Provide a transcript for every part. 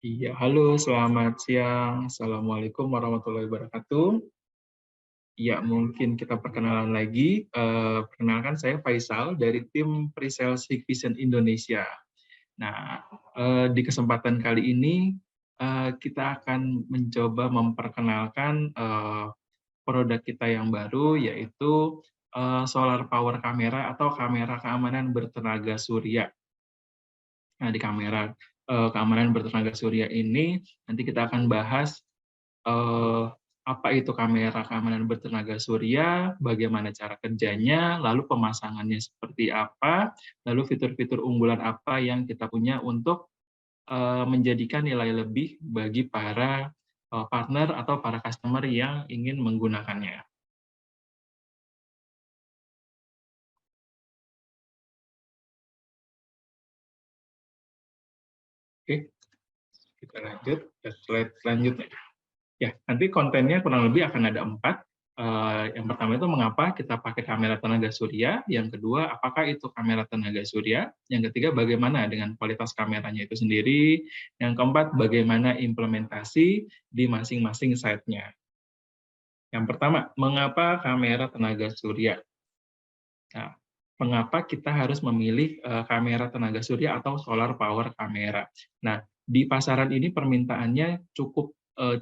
Iya, halo, selamat siang. Assalamualaikum warahmatullahi wabarakatuh. Ya, mungkin kita perkenalan lagi. Perkenalkan, saya Faisal dari tim Presales Hikvision Indonesia. Nah, di kesempatan kali ini kita akan mencoba memperkenalkan produk kita yang baru, yaitu solar power camera atau kamera keamanan bertenaga surya. Nah, di kamera keamanan bertenaga surya ini nanti kita akan bahas apa itu kamera keamanan bertenaga surya, bagaimana cara kerjanya, lalu pemasangannya seperti apa, lalu fitur-fitur unggulan apa yang kita punya untuk menjadikan nilai lebih bagi para partner atau para customer yang ingin menggunakannya. Oke, kita lanjut ke slide selanjutnya. Ya, nanti kontennya kurang lebih akan ada 4. Yang pertama itu mengapa kita pakai kamera tenaga surya, yang kedua apakah itu kamera tenaga surya, yang ketiga bagaimana dengan kualitas kameranya itu sendiri, yang keempat bagaimana implementasi di masing-masing site-nya. Yang pertama, mengapa kamera tenaga surya? Nah, mengapa kita harus memilih kamera tenaga surya atau solar power kamera? Nah, di pasaran ini permintaannya cukup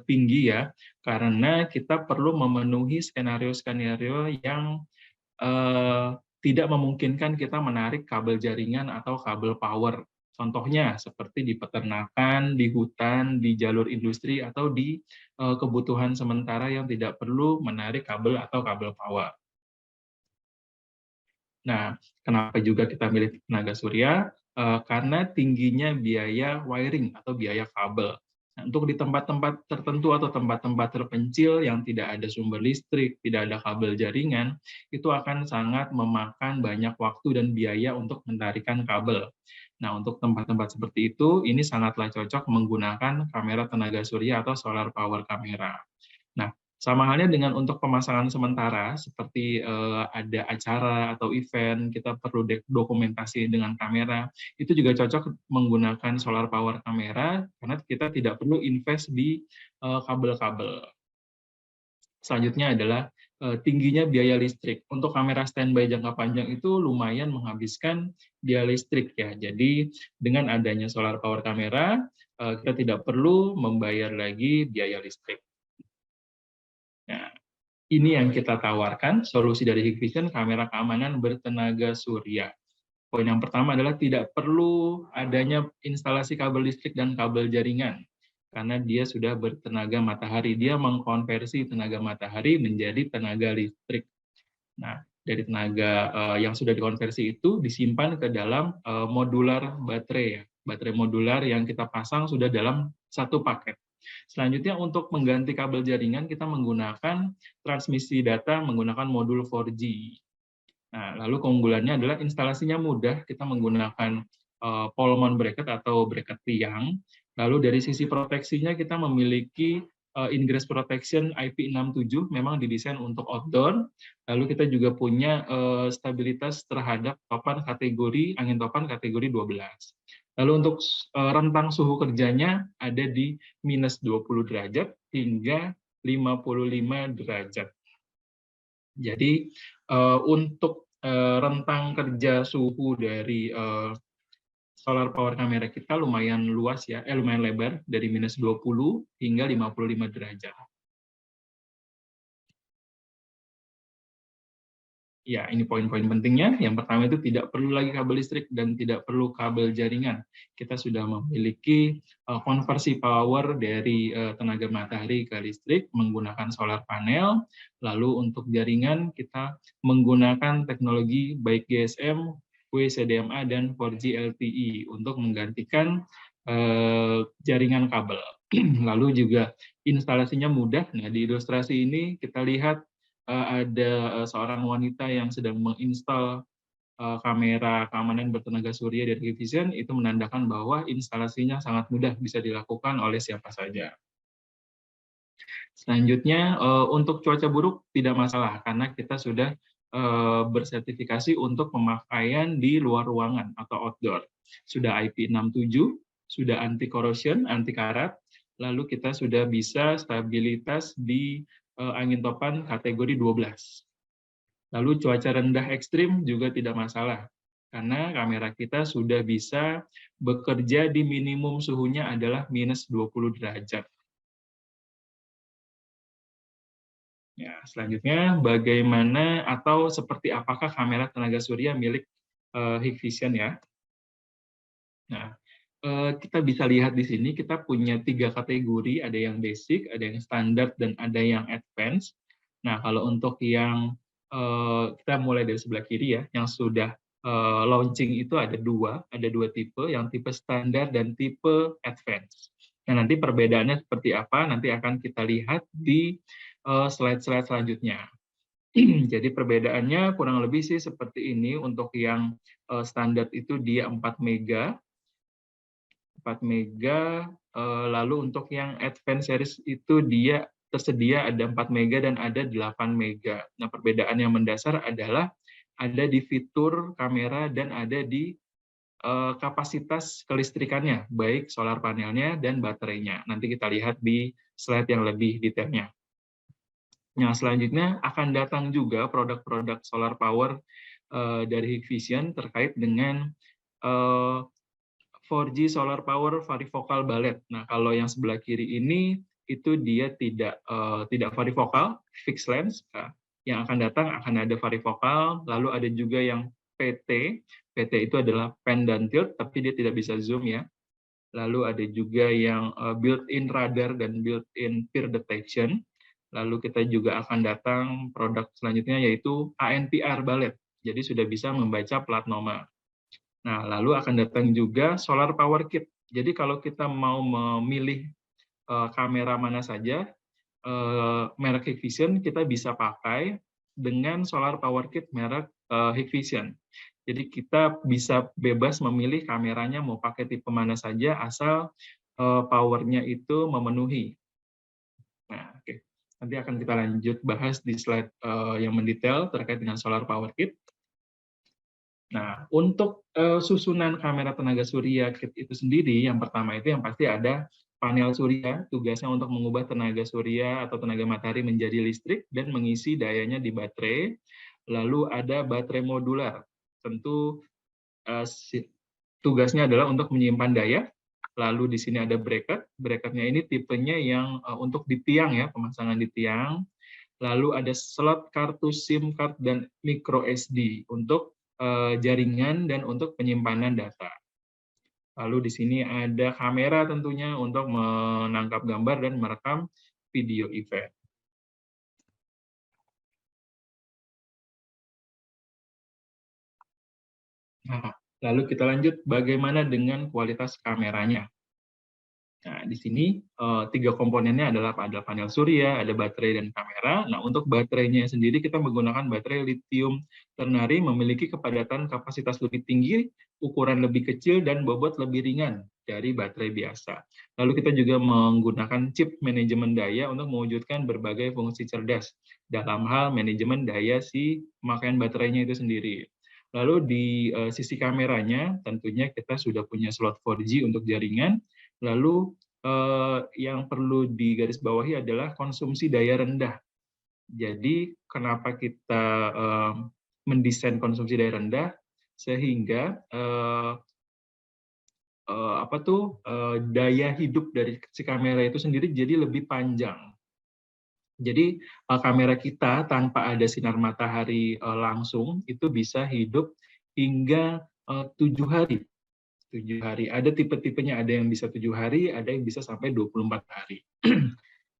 tinggi ya, karena kita perlu memenuhi skenario-skenario yang tidak memungkinkan kita menarik kabel jaringan atau kabel power. Contohnya seperti di peternakan, di hutan, di jalur industri, atau di kebutuhan sementara yang tidak perlu menarik kabel atau kabel power. Nah, kenapa juga kita milih tenaga surya? Karena tingginya biaya wiring atau biaya kabel. Nah, untuk di tempat-tempat tertentu atau tempat-tempat terpencil yang tidak ada sumber listrik, tidak ada kabel jaringan, itu akan sangat memakan banyak waktu dan biaya untuk menarikan kabel. Nah, untuk tempat-tempat seperti itu, ini sangatlah cocok menggunakan kamera tenaga surya atau solar power kamera. Nah, sama halnya dengan untuk pemasangan sementara, seperti ada acara atau event, kita perlu dokumentasi dengan kamera, itu juga cocok menggunakan solar power kamera, karena kita tidak perlu invest di kabel-kabel. Selanjutnya adalah tingginya biaya listrik. Untuk kamera standby jangka panjang itu lumayan menghabiskan biaya listrik ya. Jadi dengan adanya solar power kamera, kita tidak perlu membayar lagi biaya listrik. Nah, ini yang kita tawarkan, solusi dari Hikvision, kamera keamanan bertenaga surya. Poin yang pertama adalah tidak perlu adanya instalasi kabel listrik dan kabel jaringan, karena dia sudah bertenaga matahari. Dia mengkonversi tenaga matahari menjadi tenaga listrik. Nah, dari tenaga yang sudah dikonversi itu disimpan ke dalam modular baterai ya. Baterai modular yang kita pasang sudah dalam satu paket. Selanjutnya untuk mengganti kabel jaringan kita menggunakan transmisi data menggunakan modul 4G. Nah, lalu keunggulannya adalah instalasinya mudah, kita menggunakan pole mount bracket atau bracket tiang. Lalu dari sisi proteksinya kita memiliki ingress protection IP67, memang didesain untuk outdoor. Lalu kita juga punya stabilitas terhadap topan kategori angin topan kategori 12. Lalu untuk rentang suhu kerjanya ada di -20 derajat hingga 55 derajat. Jadi untuk rentang kerja suhu dari solar power kamera kita lumayan luas ya, lumayan lebar dari -20 hingga 55 derajat. Ya, ini poin-poin pentingnya. Yang pertama itu tidak perlu lagi kabel listrik dan tidak perlu kabel jaringan. Kita sudah memiliki konversi power dari tenaga matahari ke listrik menggunakan solar panel. Lalu untuk jaringan kita menggunakan teknologi baik GSM, WCDMA, dan 4G LTE untuk menggantikan jaringan kabel. Lalu juga instalasinya mudah. Nah, di ilustrasi ini kita lihat ada seorang wanita yang sedang menginstal kamera keamanan bertenaga surya dari Hikvision, itu menandakan bahwa instalasinya sangat mudah, bisa dilakukan oleh siapa saja. Selanjutnya, untuk cuaca buruk tidak masalah, karena kita sudah bersertifikasi untuk pemakaian di luar ruangan atau outdoor. Sudah IP67, sudah anti corrosion, anti karat, lalu kita sudah bisa stabilitas di angin topan kategori 12. Lalu cuaca rendah ekstrim juga tidak masalah, karena kamera kita sudah bisa bekerja di minimum suhunya adalah minus 20 derajat. Ya, selanjutnya bagaimana atau seperti apakah kamera tenaga surya milik Hikvision ya? Nah, kita bisa lihat di sini kita punya 3 kategori, ada yang basic, ada yang standar, dan ada yang advance. Nah, kalau untuk yang kita mulai dari sebelah kiri ya, yang sudah launching itu ada dua tipe, yang tipe standar dan tipe advance. Nah, nanti perbedaannya seperti apa nanti akan kita lihat di slide-slide selanjutnya. Jadi perbedaannya kurang lebih sih seperti ini. Untuk yang standar itu dia 4 mega, lalu untuk yang advance series itu dia tersedia ada 4 mega dan ada 8 mega. Nah, perbedaan yang mendasar adalah ada di fitur kamera dan ada di kapasitas kelistrikannya, baik solar panelnya dan baterainya. Nanti kita lihat di slide yang lebih detailnya. Nah, selanjutnya akan datang juga produk-produk solar power dari Hikvision terkait dengan 4G solar power varifocal bullet. Nah, kalau yang sebelah kiri ini itu dia tidak varifocal, fixed lens. Nah, yang akan datang akan ada varifocal, lalu ada juga yang PT. PT itu adalah pen dan tilt, tapi dia tidak bisa zoom ya. Lalu ada juga yang built-in radar dan built-in peer detection. Lalu kita juga akan datang produk selanjutnya yaitu ANPR bullet. Jadi sudah bisa membaca plat nomor. Nah, lalu akan datang juga solar power kit. Jadi kalau kita mau memilih kamera mana saja, merek Hikvision kita bisa pakai dengan solar power kit merek Hikvision. Jadi kita bisa bebas memilih kameranya mau pakai tipe mana saja asal powernya itu memenuhi. Nah, oke. Nanti akan kita lanjut bahas di slide yang mendetail terkait dengan solar power kit. Nah, untuk susunan kamera tenaga surya kit itu sendiri, yang pertama itu yang pasti ada panel surya, tugasnya untuk mengubah tenaga surya atau tenaga matahari menjadi listrik dan mengisi dayanya di baterai. Lalu ada baterai modular, tentu tugasnya adalah untuk menyimpan daya. Lalu di sini ada bracket, bracketnya ini tipenya yang untuk di tiang ya, pemasangan di tiang. Lalu ada slot kartu SIM card dan micro SD untuk jaringan dan untuk penyimpanan data. Lalu di sini ada kamera tentunya untuk menangkap gambar dan merekam video event. Nah, lalu kita lanjut bagaimana dengan kualitas kameranya. Nah, di sini 3 komponennya adalah ada panel surya, ada baterai dan kamera. Nah, untuk baterainya sendiri kita menggunakan baterai lithium ternary memiliki kepadatan kapasitas lebih tinggi, ukuran lebih kecil dan bobot lebih ringan dari baterai biasa. Lalu kita juga menggunakan chip manajemen daya untuk mewujudkan berbagai fungsi cerdas dalam hal manajemen daya si pemakaian baterainya itu sendiri. Lalu di sisi kameranya tentunya kita sudah punya slot 4G untuk jaringan. Lalu yang perlu digarisbawahi adalah konsumsi daya rendah. Jadi kenapa kita mendesain konsumsi daya rendah sehingga daya hidup dari si kamera itu sendiri jadi lebih panjang. Jadi kamera kita tanpa ada sinar matahari langsung itu bisa hidup hingga 7 hari. 7 hari. Ada tipe-tipenya, ada yang bisa 7 hari, ada yang bisa sampai 24 hari.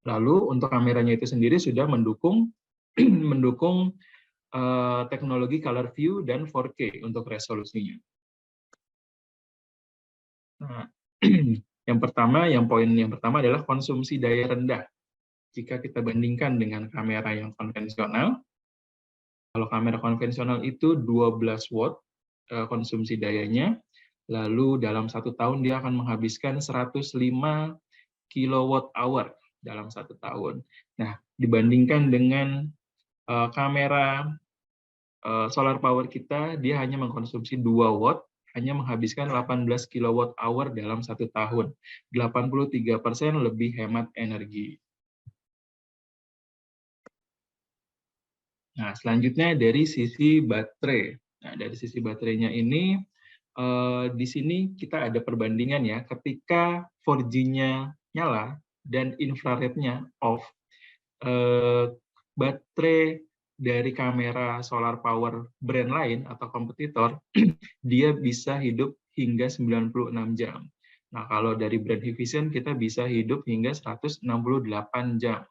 Lalu untuk kameranya itu sendiri sudah mendukung teknologi color view dan 4K untuk resolusinya. Nah, poin yang pertama adalah konsumsi daya rendah. Jika kita bandingkan dengan kamera yang konvensional, kalau kamera konvensional itu 12 watt konsumsi dayanya, lalu dalam 1 tahun dia akan menghabiskan 105 kilowatt hour dalam 1 tahun. Nah, dibandingkan dengan kamera solar power kita, dia hanya mengkonsumsi 2 watt hanya menghabiskan 18 kWh dalam 1 tahun. 83% lebih hemat energi. Nah, selanjutnya dari sisi baterai. Nah, dari sisi baterainya ini, di sini kita ada perbandingan ya, ketika 4G-nya nyala dan infrarednya off, baterai dari kamera solar power brand lain atau kompetitor, dia bisa hidup hingga 96 jam. Nah, kalau dari brand Hikvision kita bisa hidup hingga 168 jam.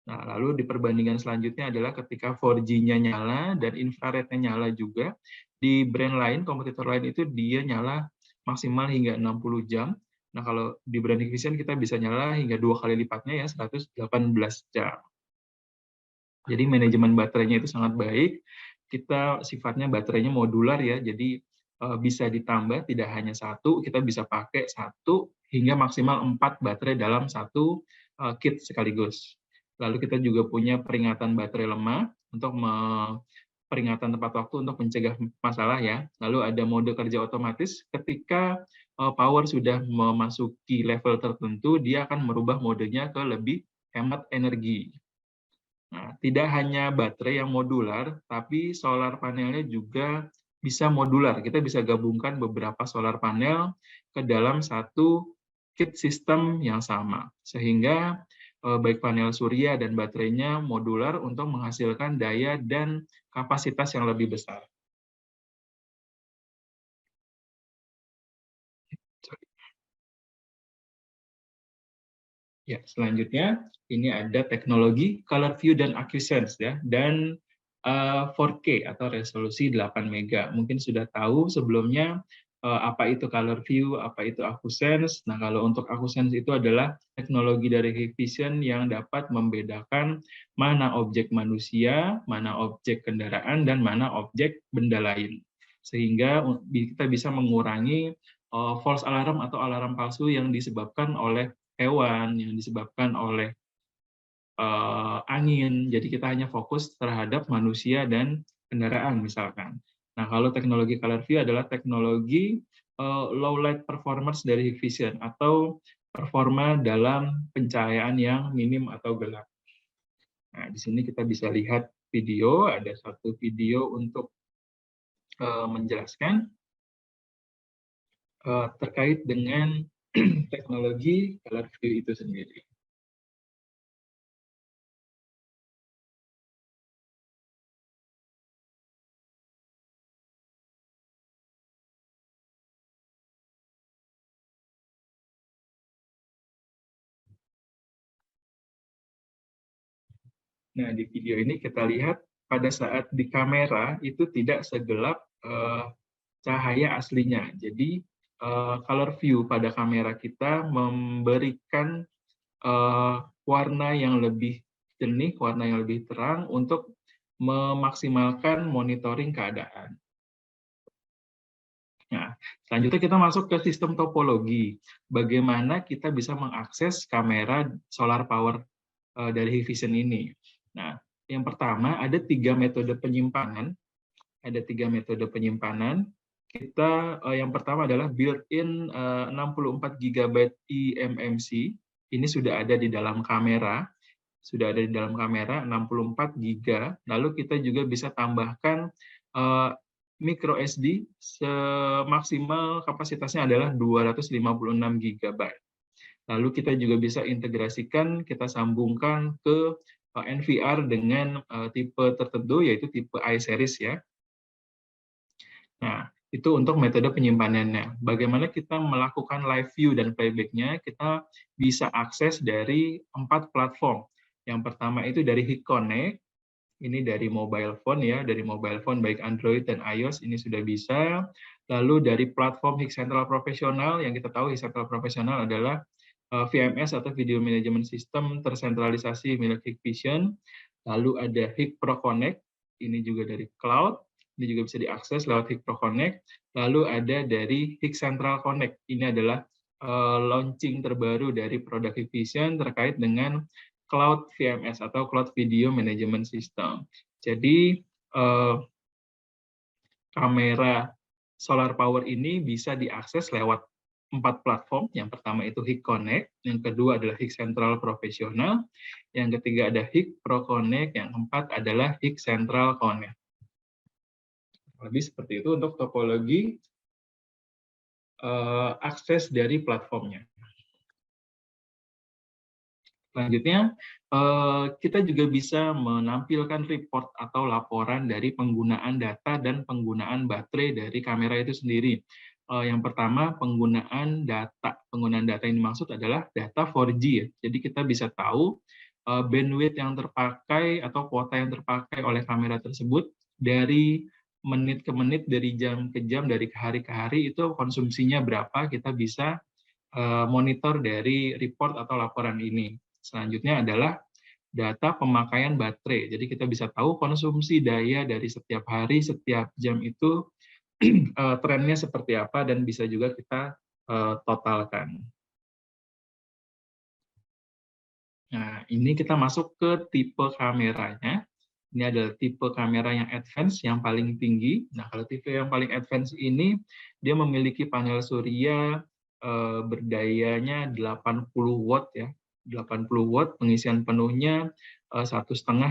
Nah, lalu di perbandingan selanjutnya adalah ketika 4G-nya nyala dan infrarednya nyala juga, di brand lain, kompetitor lain itu dia nyala maksimal hingga 60 jam. Nah, kalau di brand Hikvision kita bisa nyala hingga 2 kali lipatnya ya, 118 jam. Jadi manajemen baterainya itu sangat baik. Kita sifatnya baterainya modular ya, jadi bisa ditambah tidak hanya satu, kita bisa pakai satu hingga maksimal 4 baterai dalam satu kit sekaligus. Lalu kita juga punya peringatan baterai lemah untuk peringatan tepat waktu untuk mencegah masalah ya. Lalu ada mode kerja otomatis ketika power sudah memasuki level tertentu, dia akan merubah modenya ke lebih hemat energi. Nah, tidak hanya baterai yang modular, tapi solar panelnya juga bisa modular. Kita bisa gabungkan beberapa solar panel ke dalam satu kit sistem yang sama, sehingga baik panel surya dan baterainya modular untuk menghasilkan daya dan kapasitas yang lebih besar. Ya, selanjutnya ini ada teknologi color view dan AccuSense ya, dan 4K atau resolusi 8 mega. Mungkin sudah tahu sebelumnya apa itu color view, apa itu AccuSense. Nah, kalau untuk AccuSense itu adalah teknologi dari Hikvision yang dapat membedakan mana objek manusia, mana objek kendaraan, dan mana objek benda lain. Sehingga kita bisa mengurangi false alarm atau alarm palsu yang disebabkan oleh hewan, yang disebabkan oleh angin. Jadi kita hanya fokus terhadap manusia dan kendaraan misalkan. Nah, kalau teknologi color view adalah teknologi low light performance dari Hikvision atau performa dalam pencahayaan yang minim atau gelap. Nah, di sini kita bisa lihat video, ada satu video untuk menjelaskan terkait dengan teknologi color view itu sendiri. Nah, di video ini kita lihat pada saat di kamera itu tidak segelap cahaya aslinya. Jadi color view pada kamera kita memberikan warna yang lebih jernih, warna yang lebih terang untuk memaksimalkan monitoring keadaan. Nah, selanjutnya kita masuk ke sistem topologi. Bagaimana kita bisa mengakses kamera solar power dari Hikvision ini. Nah, yang pertama ada 3 metode penyimpanan. Ada 3 metode penyimpanan. Kita yang pertama adalah built-in 64 GB eMMC. Ini sudah ada di dalam kamera. Sudah ada di dalam kamera 64 GB. Lalu kita juga bisa tambahkan micro SD semaksimal kapasitasnya adalah 256 GB. Lalu kita juga bisa integrasikan, kita sambungkan ke NVR dengan tipe tertentu, yaitu tipe iSeries ya. Nah, itu untuk metode penyimpanannya. Bagaimana kita melakukan live view dan playback-nya, kita bisa akses dari 4 platform. Yang pertama itu dari HikConnect, ini dari mobile phone ya, dari mobile phone baik Android dan iOS ini sudah bisa. Lalu dari platform Hik Central Professional, yang kita tahu Hik Central Professional adalah VMS atau Video Management System tersentralisasi milik Hikvision. Lalu ada Hik Pro Connect, ini juga dari cloud, ini juga bisa diakses lewat Hik Pro Connect. Lalu ada dari Hik Central Connect, ini adalah launching terbaru dari produk Hikvision terkait dengan Cloud VMS atau Cloud Video Management System. Jadi kamera solar power ini bisa diakses lewat 4 platform. Yang pertama itu HIK Connect, yang kedua adalah HIK Central Profesional, yang ketiga ada HIK Pro Connect, yang keempat adalah HIK Central Connect. Lebih seperti itu untuk topologi akses dari platformnya. Selanjutnya, kita juga bisa menampilkan report atau laporan dari penggunaan data dan penggunaan baterai dari kamera itu sendiri. Yang pertama, penggunaan data. Penggunaan data yang dimaksud adalah data 4G. Ya. Jadi kita bisa tahu bandwidth yang terpakai atau kuota yang terpakai oleh kamera tersebut dari menit ke menit, dari jam ke jam, dari hari ke hari, itu konsumsinya berapa, kita bisa monitor dari report atau laporan ini. Selanjutnya adalah data pemakaian baterai. Jadi kita bisa tahu konsumsi daya dari setiap hari, setiap jam itu trennya seperti apa, dan bisa juga kita totalkan. Nah, ini kita masuk ke tipe kameranya. Ini adalah tipe kamera yang advance, yang paling tinggi. Nah, kalau tipe yang paling advance ini, dia memiliki panel surya berdayanya 80 watt ya. 80 watt, pengisian penuhnya 1,5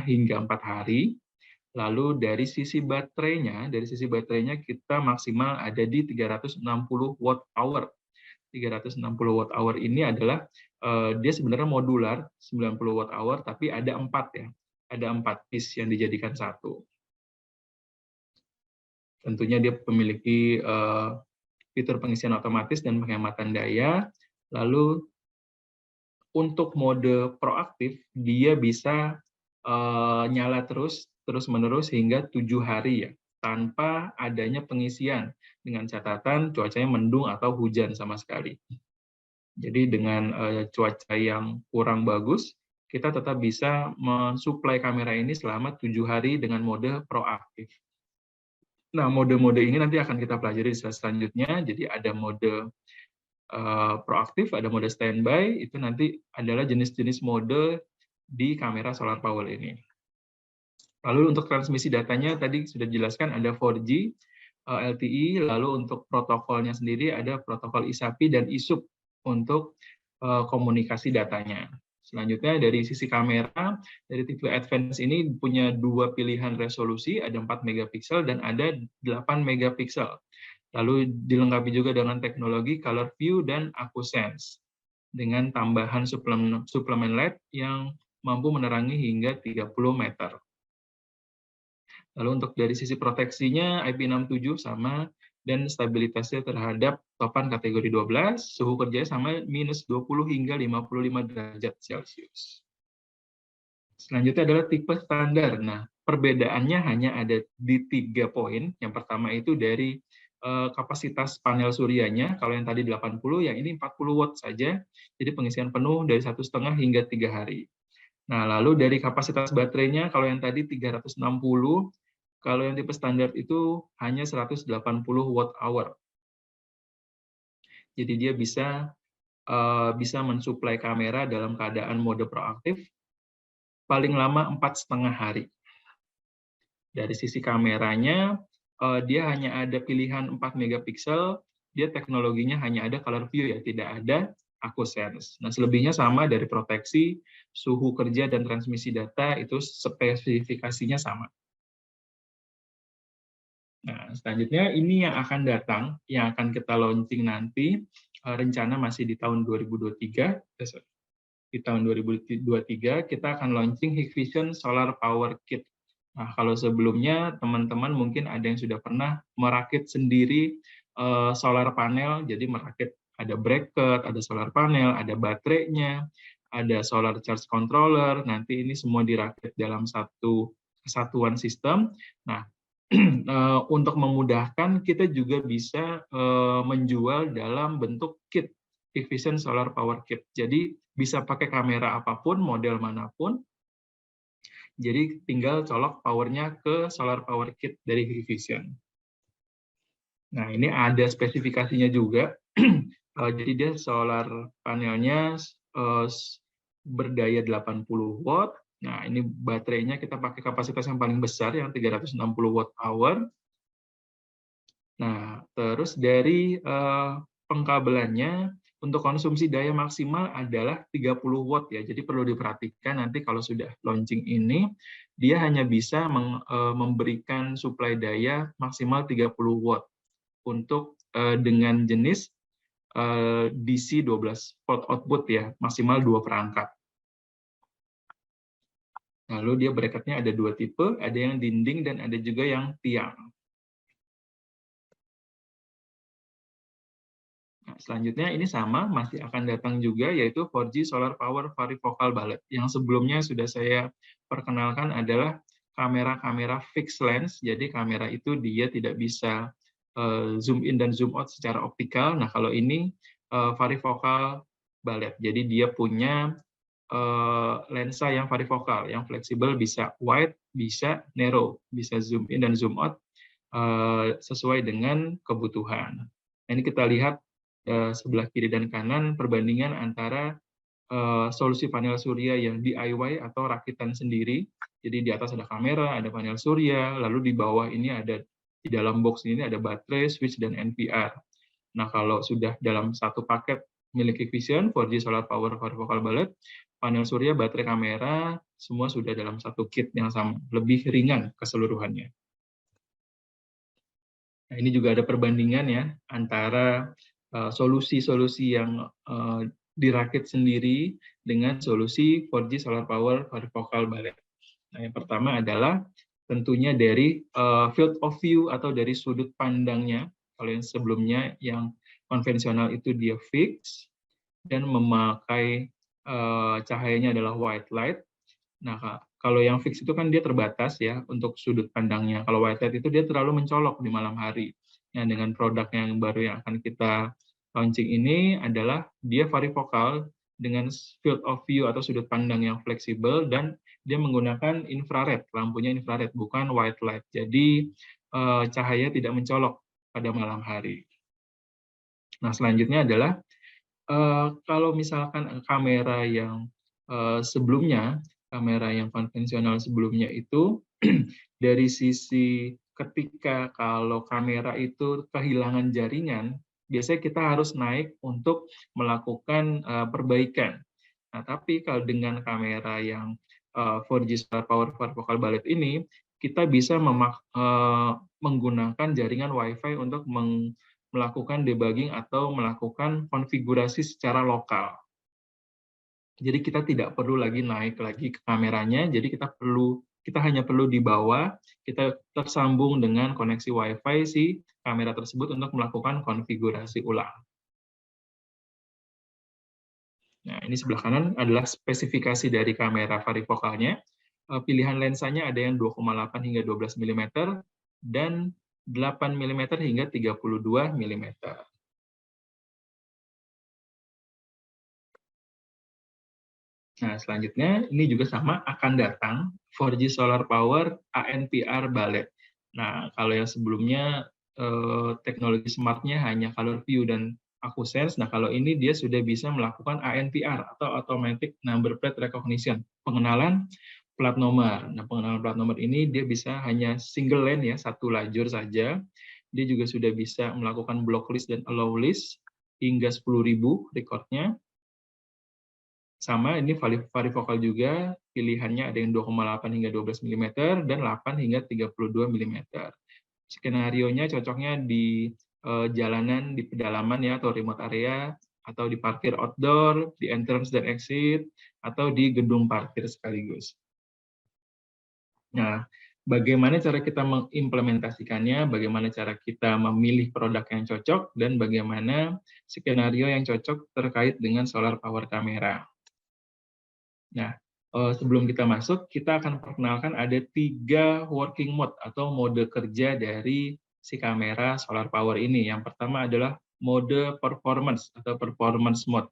hingga 4 hari. Lalu dari sisi baterainya kita maksimal ada di 360 watt hour. 360 watt hour ini adalah dia sebenarnya modular 90 watt hour, tapi ada 4 ya. Ada 4 piece yang dijadikan satu. Tentunya dia memiliki fitur pengisian otomatis dan penghematan daya. Lalu untuk mode proaktif, dia bisa nyala terus-menerus hingga 7 hari ya, tanpa adanya pengisian, dengan catatan cuacanya mendung atau hujan sama sekali. Jadi dengan cuaca yang kurang bagus, kita tetap bisa mensuplai kamera ini selama 7 hari dengan mode proaktif. Nah, mode-mode ini nanti akan kita pelajari di slide selanjutnya. Jadi ada mode proaktif, ada mode standby, itu nanti adalah jenis-jenis mode di kamera solar power ini. Lalu untuk transmisi datanya tadi sudah dijelaskan ada 4G, LTE, lalu untuk protokolnya sendiri ada protokol ISAPI dan ISUP untuk komunikasi datanya. Selanjutnya dari sisi kamera, dari tipe advance ini punya 2 pilihan resolusi, ada 4 megapiksel dan ada 8 megapiksel. Lalu dilengkapi juga dengan teknologi color view dan AcuSense dengan tambahan suplemen LED yang mampu menerangi hingga 30 meter. Lalu untuk dari sisi proteksinya IP67 sama, dan stabilitasnya terhadap topan kategori 12, suhu kerjanya sama minus 20 hingga 55 derajat Celcius. Selanjutnya adalah tipe standar. Nah, perbedaannya hanya ada di 3 poin. Yang pertama itu dari kapasitas panel suryanya, kalau yang tadi 80, yang ini 40 watt saja, jadi pengisian penuh dari 1,5 hingga 3 hari. Nah, lalu dari kapasitas baterainya, kalau yang tadi 360, kalau yang tipe standar itu hanya 180 watt hour. Jadi dia bisa mensuplai kamera dalam keadaan mode proaktif paling lama 4,5 hari. Dari sisi kameranya, dia hanya ada pilihan 4 megapiksel, dia teknologinya hanya ada color view ya, tidak ada AcuSense. Nah, selebihnya sama dari proteksi, suhu kerja, dan transmisi data, itu spesifikasinya sama. Nah, selanjutnya ini yang akan datang, yang akan kita launching nanti, rencana masih di tahun 2023, di tahun 2023 kita akan launching Hikvision Solar Power Kit. Nah, kalau sebelumnya teman-teman mungkin ada yang sudah pernah merakit sendiri solar panel, jadi merakit ada bracket, ada solar panel, ada baterainya, ada solar charge controller, nanti ini semua dirakit dalam satu kesatuan sistem. Nah, untuk memudahkan kita juga bisa menjual dalam bentuk kit, Hikvision Solar Power Kit. Jadi bisa pakai kamera apapun, model manapun, jadi tinggal colok powernya ke solar power kit dari Hikvision. Nah, ini ada spesifikasinya juga. Jadi dia solar panelnya berdaya 80 watt. Nah, ini baterainya kita pakai kapasitas yang paling besar, yang 360 watt hour. Nah, terus dari pengkabelannya untuk konsumsi daya maksimal adalah 30 watt ya. Jadi perlu diperhatikan nanti kalau sudah launching ini dia hanya bisa memberikan suplai daya maksimal 30 watt untuk dengan jenis DC 12 volt output ya, maksimal 2 perangkat. Lalu dia bracketnya ada 2 tipe, ada yang dinding dan ada juga yang tiang. Nah, selanjutnya ini sama, masih akan datang juga, yaitu 4G Solar Power Varifocal Bullet. Yang sebelumnya sudah saya perkenalkan adalah kamera-kamera fixed lens, jadi kamera itu dia tidak bisa zoom in dan zoom out secara optikal. Nah, kalau ini varifocal bullet, jadi dia punya lensa yang varifokal, yang fleksibel, bisa wide, bisa narrow, bisa zoom in dan zoom out sesuai dengan kebutuhan. Nah, ini kita lihat sebelah kiri dan kanan perbandingan antara solusi panel surya yang DIY atau rakitan sendiri. Jadi di atas ada kamera, ada panel surya, lalu di bawah ini ada di dalam box ini ada baterai, switch dan NPR. Nah, kalau sudah dalam satu paket milik Vision 4G Solar Power Varifocal Bullet, panel surya, baterai, kamera, semua sudah dalam satu kit yang sama, lebih ringan keseluruhannya. Nah, ini juga ada perbandingan ya antara solusi-solusi yang dirakit sendiri dengan solusi 4G Solar Power Varifocal Bullet. Nah, yang pertama adalah tentunya dari field of view atau dari sudut pandangnya. Kalau yang sebelumnya yang konvensional itu dia fix dan memakai cahayanya adalah white light. Nah, kalau yang fix itu kan dia terbatas ya untuk sudut pandangnya. Kalau white light itu dia terlalu mencolok di malam hari. Nah, dengan produk yang baru yang akan kita launching ini adalah dia varifokal dengan field of view atau sudut pandang yang fleksibel dan dia menggunakan infrared, lampunya infrared bukan white light. Jadi cahaya tidak mencolok pada malam hari. Nah, selanjutnya adalah kalau misalkan kamera yang sebelumnya, kamera yang konvensional sebelumnya itu dari sisi ketika kalau kamera itu kehilangan jaringan, biasanya kita harus naik untuk melakukan perbaikan. Nah, tapi kalau dengan kamera yang 4G Solar Power Varifocal Bullet ini, kita bisa menggunakan jaringan Wi-Fi untuk melakukan debugging atau melakukan konfigurasi secara lokal. Jadi kita tidak perlu lagi naik lagi ke kameranya, jadi kita hanya perlu di bawah, kita tersambung dengan koneksi Wi-Fi si kamera tersebut untuk melakukan konfigurasi ulang. Nah, ini sebelah kanan adalah spesifikasi dari kamera varifokalnya. Pilihan lensanya ada yang 2,8 hingga 12 mm dan 8 mm hingga 32 mm. Nah, selanjutnya ini juga sama akan datang 4G Solar Power ANPR Bullet. Nah, kalau yang sebelumnya teknologi smartnya hanya Color View dan AccuSense, nah kalau ini dia sudah bisa melakukan ANPR atau Automatic Number Plate Recognition, pengenalan plat nomor. Nah, pengenalan plat nomor ini dia bisa hanya single lane ya, satu lajur saja. Dia juga sudah bisa melakukan block list dan allow list hingga 10.000 recordnya. Sama, ini varifokal juga, pilihannya ada yang 2,8 hingga 12 mm dan 8 hingga 32 mm. Skenarionya cocoknya di jalanan, di pedalaman ya, atau remote area, atau di parkir outdoor, di entrance dan exit, atau di gedung parkir sekaligus. Nah, bagaimana cara kita mengimplementasikannya, bagaimana cara kita memilih produk yang cocok, dan bagaimana skenario yang cocok terkait dengan solar power kamera. Nah, sebelum kita masuk, kita akan perkenalkan ada 3 working mode atau mode kerja dari si kamera solar power ini. Yang pertama adalah mode performance atau performance mode.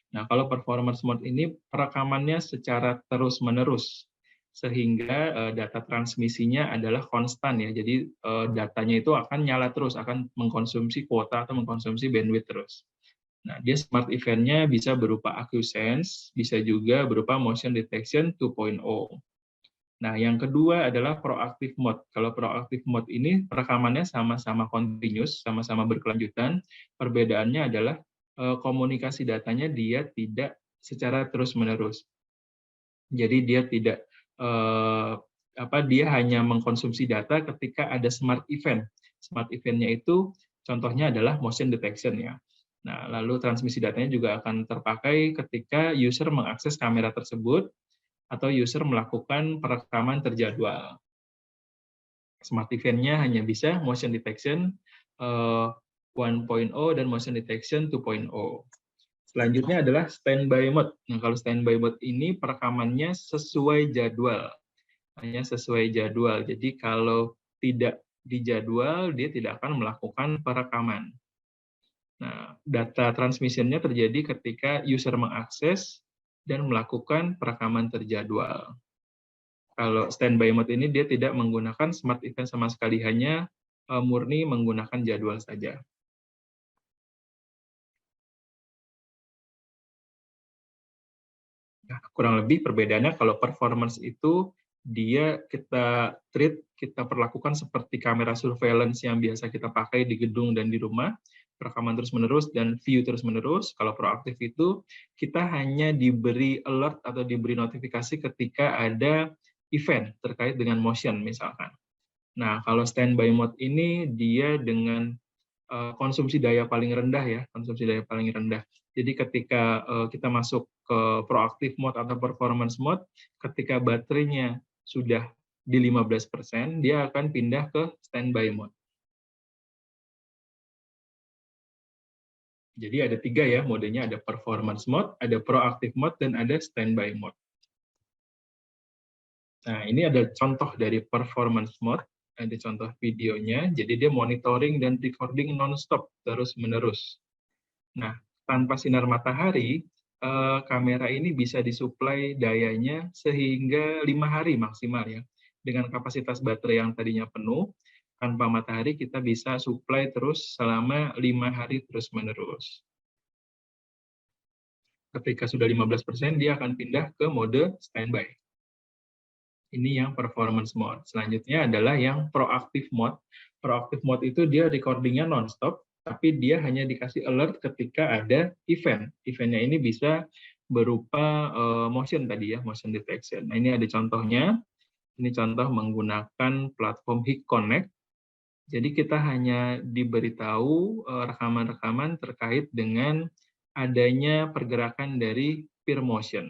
Nah, kalau performance mode ini perekamannya secara terus-menerus, sehingga data transmisinya adalah konstan ya. Jadi datanya itu akan nyala terus, akan mengkonsumsi kuota atau mengkonsumsi bandwidth terus. Nah, dia smart event-nya bisa berupa AccuSense, bisa juga berupa motion detection 2.0. Nah, yang kedua adalah proactive mode. Kalau proactive mode ini rekamannya sama-sama continuous, sama-sama berkelanjutan. Perbedaannya adalah komunikasi datanya dia tidak secara terus-menerus. Jadi dia tidak dia hanya mengkonsumsi data ketika ada smart event. Smart event-nya itu contohnya adalah motion detection ya. Nah, lalu transmisi datanya juga akan terpakai ketika user mengakses kamera tersebut atau user melakukan perekaman terjadwal. Smart event-nya hanya bisa motion detection 1.0 dan motion detection 2.0. Selanjutnya adalah standby mode. Nah, kalau standby mode ini perekamannya sesuai jadwal. Hanya sesuai jadwal. Jadi kalau tidak dijadwal, dia tidak akan melakukan perekaman. Nah, data transmission-nya terjadi ketika user mengakses dan melakukan perekaman terjadwal. Kalau standby mode ini dia tidak menggunakan smart event sama sekali, hanya murni menggunakan jadwal saja. Nah, kurang lebih perbedaannya kalau performance itu dia kita treat, kita perlakukan seperti kamera surveillance yang biasa kita pakai di gedung dan di rumah, rekaman terus-menerus dan view terus-menerus. Kalau proaktif itu kita hanya diberi alert atau diberi notifikasi ketika ada event terkait dengan motion misalkan. Nah, kalau standby mode ini dia dengan konsumsi daya paling rendah ya, konsumsi daya paling rendah. Jadi ketika kita masuk ke proactive mode atau performance mode, ketika baterainya sudah di 15%, dia akan pindah ke standby mode. Jadi ada 3 ya modenya, ada performance mode, ada proactive mode, dan ada standby mode. Nah, ini ada contoh dari performance mode, ada contoh videonya, jadi dia monitoring dan recording non-stop, terus-menerus. Nah, tanpa sinar matahari, kamera ini bisa disuplai dayanya sehingga 5 hari maksimal ya. Dengan kapasitas baterai yang tadinya penuh, tanpa matahari kita bisa suplai terus selama 5 hari terus-menerus. Ketika sudah 15%, dia akan pindah ke mode standby. Ini yang performance mode. Selanjutnya adalah yang proactive mode. Proactive mode itu dia recordingnya non-stop, tapi dia hanya dikasih alert ketika ada event. Eventnya ini bisa berupa motion tadi ya, motion detection. Nah, ini ada contohnya. Ini contoh menggunakan platform Hik Connect. Jadi kita hanya diberitahu rekaman-rekaman terkait dengan adanya pergerakan dari peer motion.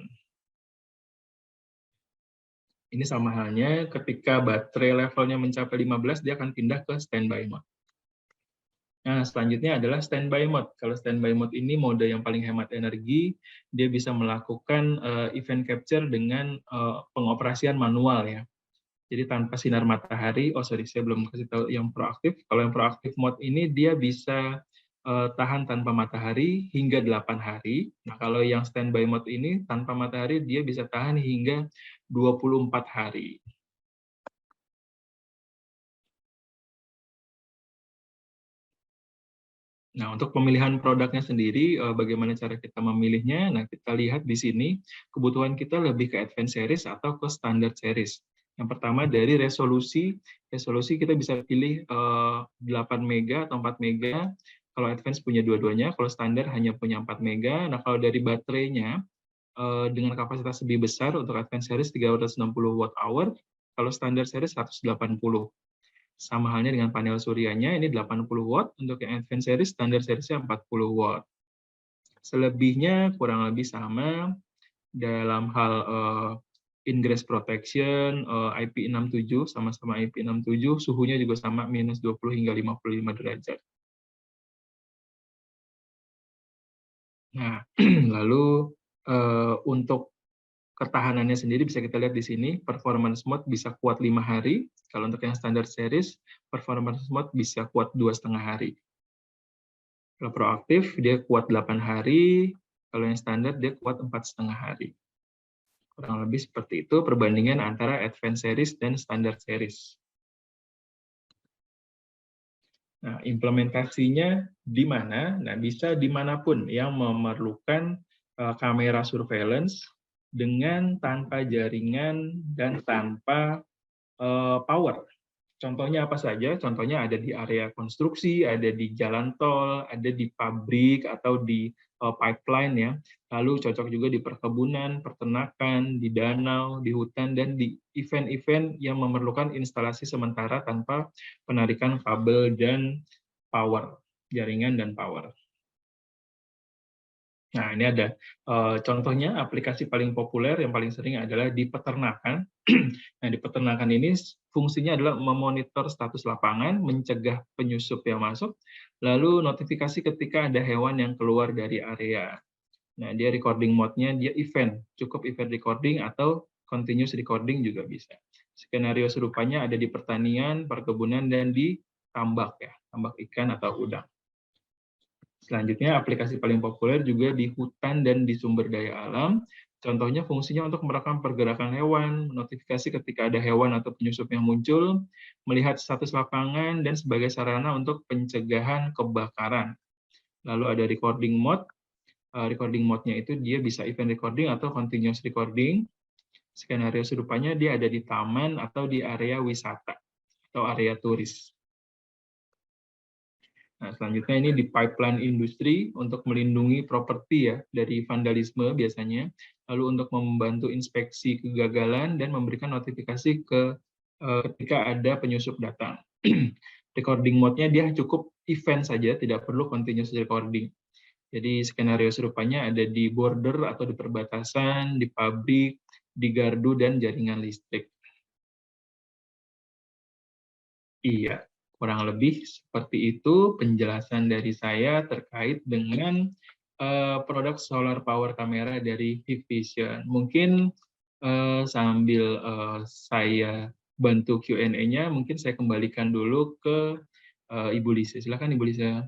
Ini sama halnya ketika baterai levelnya mencapai 15, dia akan pindah ke standby mode. Nah, selanjutnya adalah standby mode. Kalau standby mode ini mode yang paling hemat energi, dia bisa melakukan event capture dengan pengoperasian manual ya. Jadi tanpa sinar matahari, saya belum kasih tahu yang proaktif. Kalau yang proaktif mode ini dia bisa tahan tanpa matahari hingga 8 hari. Nah, kalau yang standby mode ini tanpa matahari dia bisa tahan hingga 24 hari. Nah, untuk pemilihan produknya sendiri, bagaimana cara kita memilihnya? Nah, kita lihat di sini, kebutuhan kita lebih ke advanced series atau ke standard series. Yang pertama dari resolusi kita bisa pilih 8 mega atau 4 mega, kalau advance punya dua-duanya, kalau standar hanya punya 4 mega. Nah, kalau dari baterainya, dengan kapasitas lebih besar untuk advanced series 360 watt hour, kalau standar series 180. Sama halnya dengan panel suryanya, ini 80 watt, untuk yang advanced series, standar seriesnya 40 watt. Selebihnya kurang lebih sama dalam hal ingress protection, IP67, sama-sama IP67, suhunya juga sama, minus 20 hingga 55 derajat. Nah, lalu untuk ketahanannya sendiri bisa kita lihat di sini, performance mode bisa kuat 5 hari, kalau untuk yang standard series, performance mode bisa kuat 2,5 hari. Kalau proaktif, dia kuat 8 hari, kalau yang standar dia kuat 4,5 hari. Kurang lebih seperti itu perbandingan antara advanced series dan standard series. Nah, implementasinya di mana? Nah, bisa dimanapun yang memerlukan kamera surveillance, dengan tanpa jaringan dan tanpa power. Contohnya apa saja? Contohnya ada di area konstruksi, ada di jalan tol, ada di pabrik atau di pipeline ya. Lalu cocok juga di perkebunan, peternakan, di danau, di hutan, dan di event-event yang memerlukan instalasi sementara tanpa penarikan kabel dan power, jaringan dan power. Nah, ini ada contohnya aplikasi paling populer yang paling sering adalah di peternakan. Nah, di peternakan ini fungsinya adalah memonitor status lapangan, mencegah penyusup yang masuk, lalu notifikasi ketika ada hewan yang keluar dari area. Nah, dia recording mode-nya dia event, cukup event recording atau continuous recording juga bisa. Skenario serupanya ada di pertanian, perkebunan, dan di tambak ya, tambak ikan atau udang. Selanjutnya, aplikasi paling populer juga di hutan dan di sumber daya alam. Contohnya fungsinya untuk merekam pergerakan hewan, notifikasi ketika ada hewan atau penyusup yang muncul, melihat status lapangan, dan sebagai sarana untuk pencegahan kebakaran. Lalu ada recording mode. Recording mode-nya itu dia bisa event recording atau continuous recording. Skenario serupanya dia ada di taman atau di area wisata atau area turis. Nah, selanjutnya ini di pipeline industri untuk melindungi properti ya dari vandalisme biasanya, lalu untuk membantu inspeksi kegagalan dan memberikan notifikasi ketika ada penyusup datang. Recording mode-nya dia cukup event saja, tidak perlu continuous recording. Jadi skenario serupanya ada di border atau di perbatasan, di pabrik, di gardu dan jaringan listrik. Iya, kurang lebih seperti itu penjelasan dari saya terkait dengan produk solar power kamera dari Hikvision. Mungkin sambil saya bantu Q&A-nya, mungkin saya kembalikan dulu ke Ibu Lisa. Silakan Ibu Lisa.